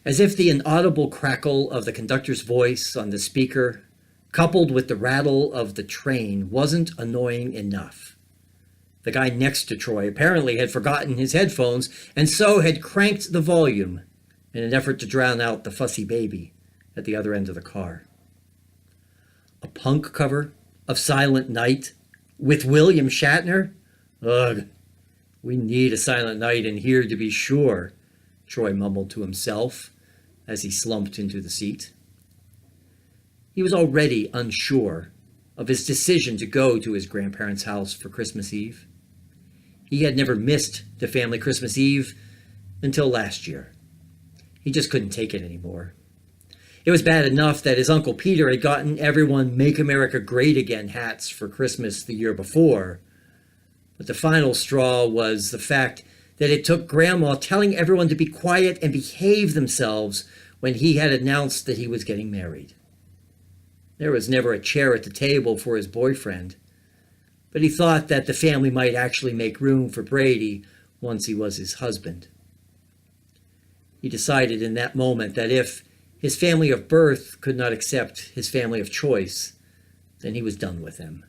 As if the inaudible crackle of the conductor's voice on the speaker, coupled with the rattle of the train, wasn't annoying enough. The guy next to Troy apparently had forgotten his headphones and so had cranked the volume in an effort to drown out the fussy baby at the other end of the car. A punk cover of Silent Night with William Shatner? Ugh, we need a Silent Night in here to be sure, Troy mumbled to himself as he slumped into the seat. He was already unsure of his decision to go to his grandparents' house for Christmas Eve. He had never missed the family Christmas Eve until last year. He just couldn't take it anymore. It was bad enough that his Uncle Peter had gotten everyone Make America Great Again hats for Christmas the year before. But the final straw was the fact that it took Grandma telling everyone to be quiet and behave themselves when he had announced that he was getting married. There was never a chair at the table for his boyfriend, but he thought that the family might actually make room for Brady once he was his husband. He decided in that moment that if his family of birth could not accept his family of choice, then he was done with them.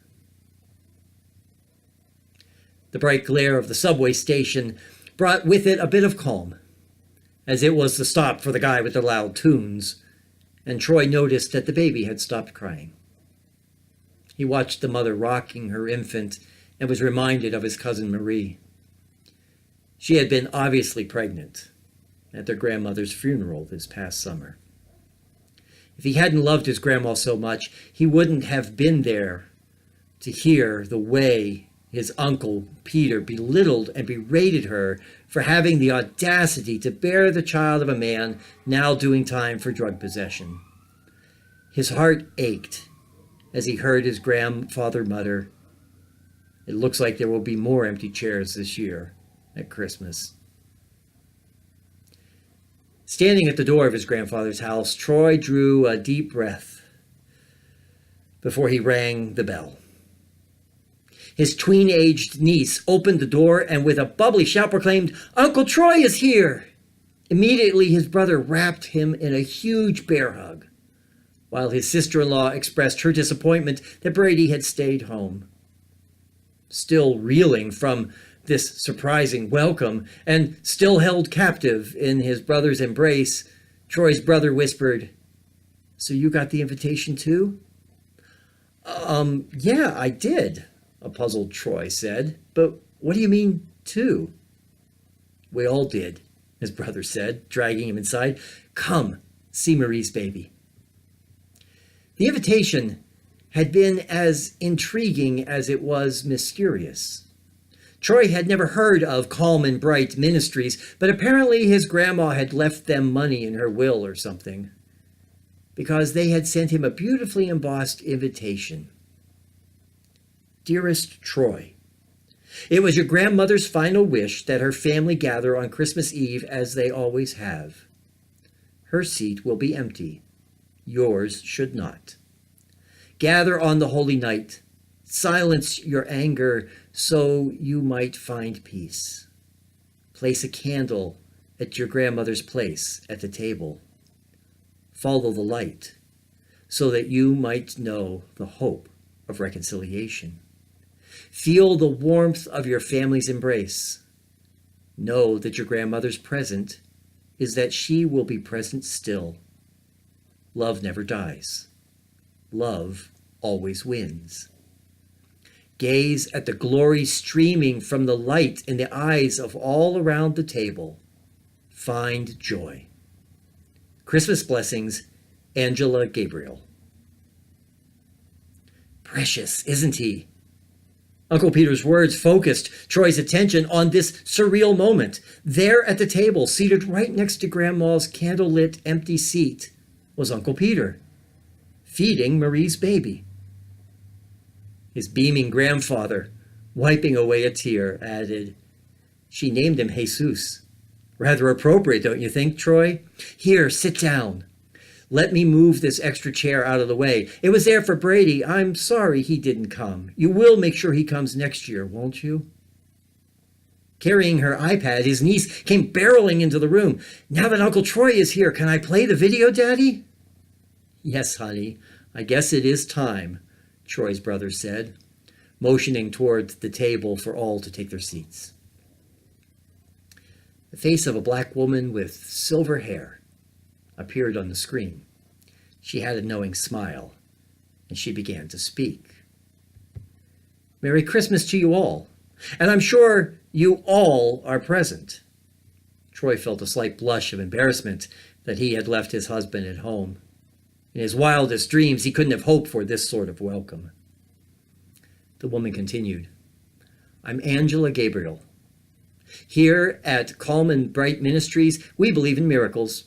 The bright glare of the subway station brought with it a bit of calm, as it was the stop for the guy with the loud tunes, and Troy noticed that the baby had stopped crying. He watched the mother rocking her infant and was reminded of his cousin Marie. She had been obviously pregnant at their grandmother's funeral this past summer. If he hadn't loved his grandma so much, he wouldn't have been there to hear the way his Uncle Peter belittled and berated her for having the audacity to bear the child of a man now doing time for drug possession. His heart ached as he heard his grandfather mutter, "It looks like there will be more empty chairs this year at Christmas." Standing at the door of his grandfather's house, Troy drew a deep breath before he rang the bell. His tween-aged niece opened the door and with a bubbly shout proclaimed, "Uncle Troy is here!" Immediately, his brother wrapped him in a huge bear hug, while his sister-in-law expressed her disappointment that Brady had stayed home. Still reeling from this surprising welcome and still held captive in his brother's embrace, Troy's brother whispered, "So you got the invitation too?" Yeah, I did," a puzzled Troy said. "But what do you mean, too?" "We all did," his brother said, dragging him inside. "Come, see Marie's baby." The invitation had been as intriguing as it was mysterious. Troy had never heard of Calm and Bright Ministries, but apparently his grandma had left them money in her will or something, because they had sent him a beautifully embossed invitation. "Dearest Troy, it was your grandmother's final wish that her family gather on Christmas Eve as they always have. Her seat will be empty. Yours should not. Gather on the holy night. Silence your anger so you might find peace. Place a candle at your grandmother's place at the table. Follow the light so that you might know the hope of reconciliation. Feel the warmth of your family's embrace. Know that your grandmother's present is that she will be present still. Love never dies. Love always wins. Gaze at the glory streaming from the light in the eyes of all around the table. Find joy. Christmas blessings, Angela Gabriel." Precious, isn't he? Uncle Peter's words focused Troy's attention on this surreal moment. There at the table, seated right next to Grandma's candlelit empty seat, was Uncle Peter, feeding Marie's baby. His beaming grandfather, wiping away a tear, added, "She named him Jesus. Rather appropriate, don't you think, Troy? Here, sit down. Let me move this extra chair out of the way. It was there for Brady. I'm sorry he didn't come. You will make sure he comes next year, won't you?" Carrying her iPad, his niece came barreling into the room. "Now that Uncle Troy is here, can I play the video, Daddy?" "Yes, honey, I guess it is time," Troy's brother said, motioning toward the table for all to take their seats. The face of a black woman with silver hair appeared on the screen. She had a knowing smile, and she began to speak. "Merry Christmas to you all, and I'm sure you all are present." Troy felt a slight blush of embarrassment that he had left his husband at home. In his wildest dreams, he couldn't have hoped for this sort of welcome. The woman continued, "I'm Angela Gabriel. Here at Calm and Bright Ministries, we believe in miracles,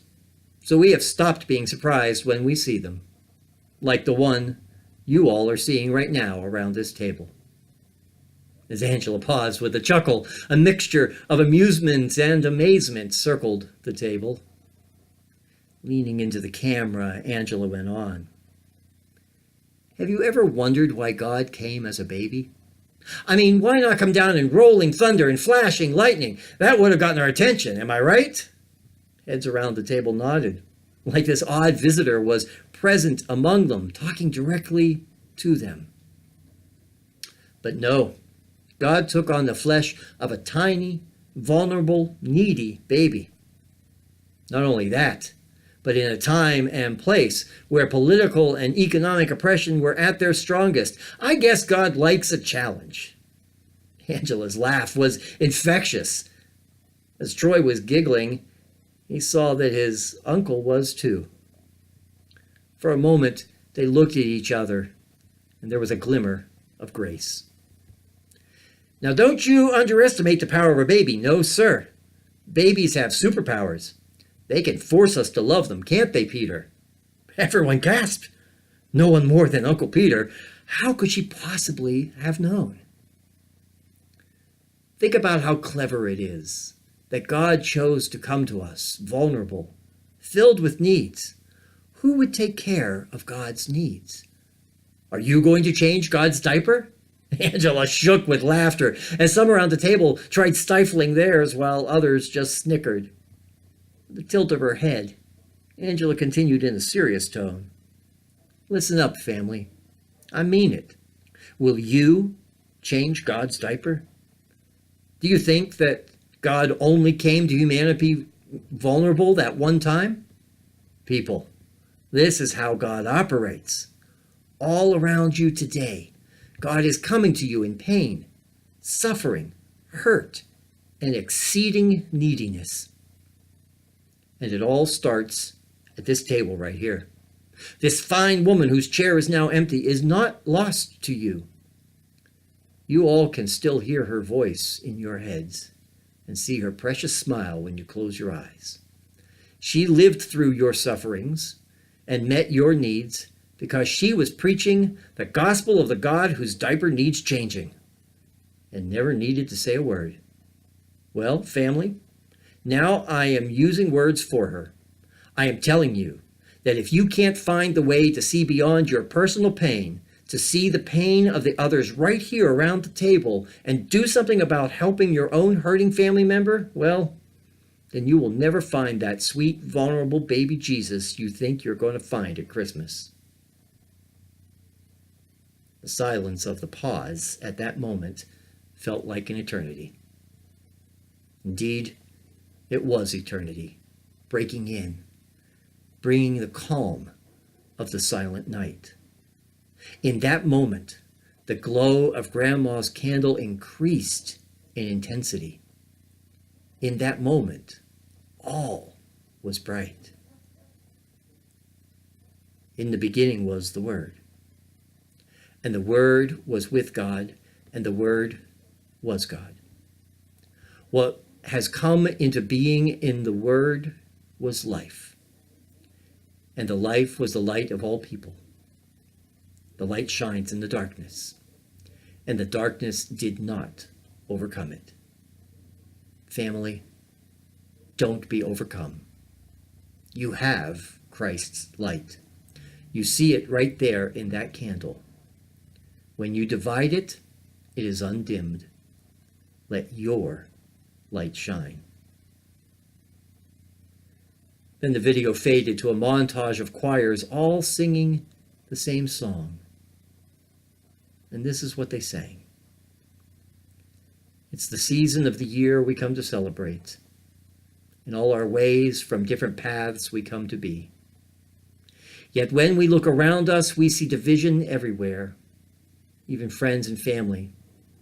so we have stopped being surprised when we see them, like the one you all are seeing right now around this table." As Angela paused with a chuckle, a mixture of amusement and amazement circled the table. Leaning into the camera, Angela went on. "Have you ever wondered why God came as a baby? I mean, why not come down in rolling thunder and flashing lightning? That would have gotten our attention, am I right?" Heads around the table nodded, like this odd visitor was present among them, talking directly to them. But no, God took on the flesh of a tiny, vulnerable, needy baby. Not only that, but in a time and place where political and economic oppression were at their strongest. I guess God likes a challenge. Angela's laugh was infectious. As Troy was giggling, he saw that his uncle was too. For a moment, they looked at each other, and there was a glimmer of grace. "Now, don't you underestimate the power of a baby. No, sir. Babies have superpowers. They can force us to love them, can't they, Peter?" Everyone gasped. No one more than Uncle Peter. How could she possibly have known? Think about how clever it is that God chose to come to us, vulnerable, filled with needs. Who would take care of God's needs? Are you going to change God's diaper? Angela shook with laughter as some around the table tried stifling theirs while others just snickered. With a tilt of her head, Angela continued in a serious tone. "Listen up, family. I mean it. Will you change God's diaper? Do you think that God only came to humanity vulnerable that one time? People, this is how God operates. All around you today, God is coming to you in pain, suffering, hurt, and exceeding neediness. And it all starts at this table right here. This fine woman whose chair is now empty is not lost to you. You all can still hear her voice in your heads and see her precious smile when you close your eyes. She lived through your sufferings and met your needs because she was preaching the gospel of the God whose diaper needs changing and never needed to say a word. Well, family, now I am using words for her. I am telling you that if you can't find the way to see beyond your personal pain, to see the pain of the others right here around the table and do something about helping your own hurting family member, well, then you will never find that sweet, vulnerable baby Jesus you think you're going to find at Christmas. The silence of the pause at that moment felt like an eternity. Indeed, it was eternity, breaking in, bringing the calm of the silent night. In that moment, the glow of Grandma's candle increased in intensity. In that moment, all was bright. In the beginning was the Word, and the Word was with God, and the Word was God. What has come into being in the Word was life, and the life was the light of all people. The light shines in the darkness, and the darkness did not overcome it. Family, don't be overcome. You have Christ's light. You see it right there in that candle. When you divide it, it is undimmed. Let your light shine. Then the video faded to a montage of choirs all singing the same song. And this is what they sang. It's the season of the year we come to celebrate. In all our ways, from different paths we come to be. Yet when we look around us, we see division everywhere. Even friends and family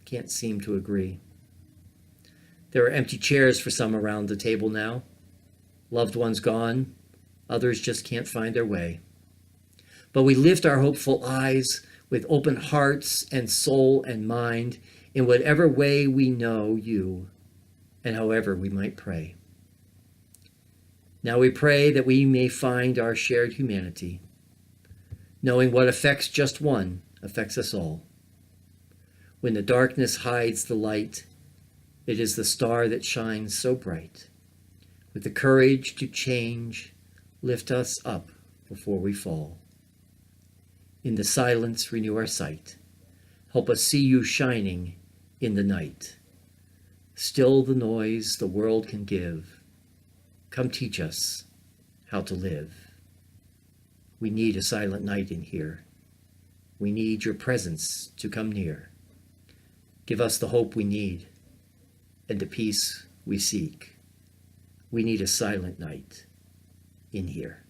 can't seem to agree. There are empty chairs for some around the table now. Loved ones gone, others just can't find their way. But we lift our hopeful eyes with open hearts and soul and mind in whatever way we know you and however we might pray. Now we pray that we may find our shared humanity, knowing what affects just one affects us all. When the darkness hides the light, it is the star that shines so bright. With the courage to change, lift us up before we fall. In the silence, renew our sight. Help us see you shining in the night. Still the noise the world can give. Come teach us how to live. We need a silent night in here. We need your presence to come near. Give us the hope we need and the peace we seek. We need a silent night in here.